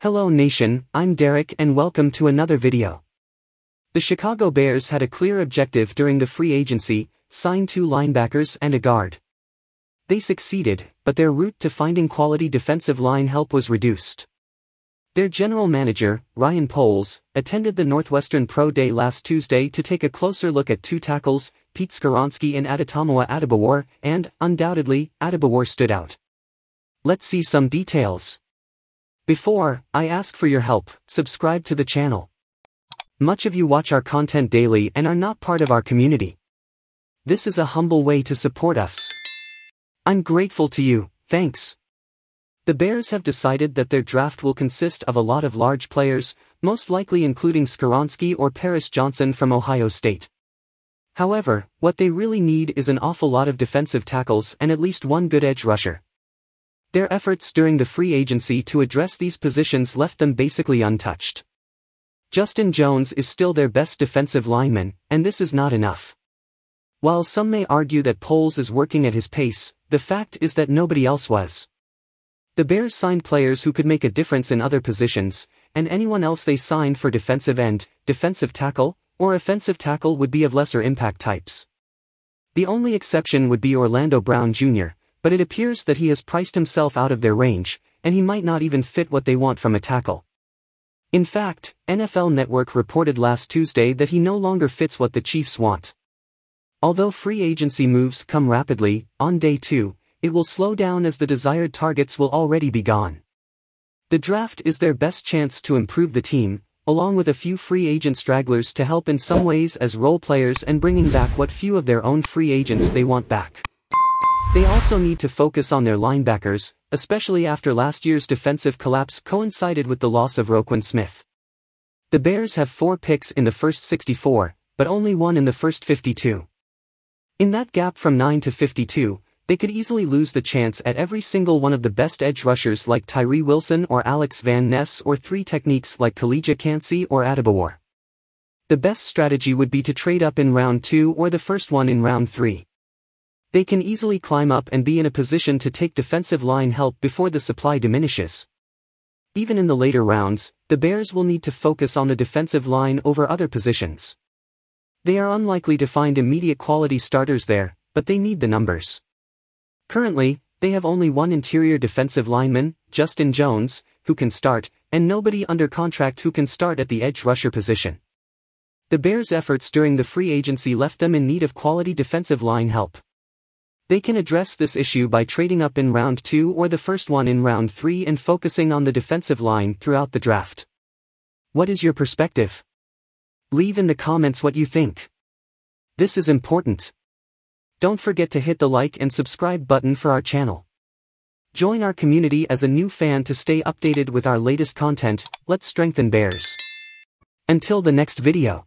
Hello Nation, I'm Derek and welcome to another video. The Chicago Bears had a clear objective during the free agency, sign 2 linebackers and a guard. They succeeded, but their route to finding quality defensive line help was reduced. Their general manager, Ryan Poles, attended the Northwestern Pro Day last Tuesday to take a closer look at 2 tackles, Pete Skoronski and Adetomowa Adebawor, and, undoubtedly, Adebawor stood out. Let's see some details. Before I ask for your help, subscribe to the channel. Much of you watch our content daily and are not part of our community. This is a humble way to support us. I'm grateful to you, thanks. The Bears have decided that their draft will consist of a lot of large players, most likely including Skoronski or Paris Johnson from Ohio State. However, what they really need is an awful lot of defensive tackles and at least one good edge rusher. Their efforts during the free agency to address these positions left them basically untouched. Justin Jones is still their best defensive lineman, and this is not enough. While some may argue that Poles is working at his pace, the fact is that nobody else was. The Bears signed players who could make a difference in other positions, and anyone else they signed for defensive end, defensive tackle, or offensive tackle would be of lesser impact types. The only exception would be Orlando Brown Jr., but it appears that he has priced himself out of their range, and he might not even fit what they want from a tackle. In fact, NFL Network reported last Tuesday that he no longer fits what the Chiefs want. Although free agency moves come rapidly, on day 2, it will slow down as the desired targets will already be gone. The draft is their best chance to improve the team, along with a few free agent stragglers to help in some ways as role players and bringing back what few of their own free agents they want back. They also need to focus on their linebackers, especially after last year's defensive collapse coincided with the loss of Roquan Smith. The Bears have 4 picks in the first 64, but only 1 in the first 52. In that gap from 9 to 52, they could easily lose the chance at every single one of the best edge rushers like Tyree Wilson or Alex Van Ness or 3 techniques like Khalija Kancey or Adebawor. The best strategy would be to trade up in round 2 or the first one in round 3. They can easily climb up and be in a position to take defensive line help before the supply diminishes. Even in the later rounds, the Bears will need to focus on the defensive line over other positions. They are unlikely to find immediate quality starters there, but they need the numbers. Currently, they have only one interior defensive lineman, Justin Jones, who can start, and nobody under contract who can start at the edge rusher position. The Bears' efforts during the free agency left them in need of quality defensive line help. They can address this issue by trading up in round 2 or the first one in round 3 and focusing on the defensive line throughout the draft. What is your perspective? Leave in the comments what you think. This is important. Don't forget to hit the like and subscribe button for our channel. Join our community as a new fan to stay updated with our latest content. Let's strengthen Bears. Until the next video.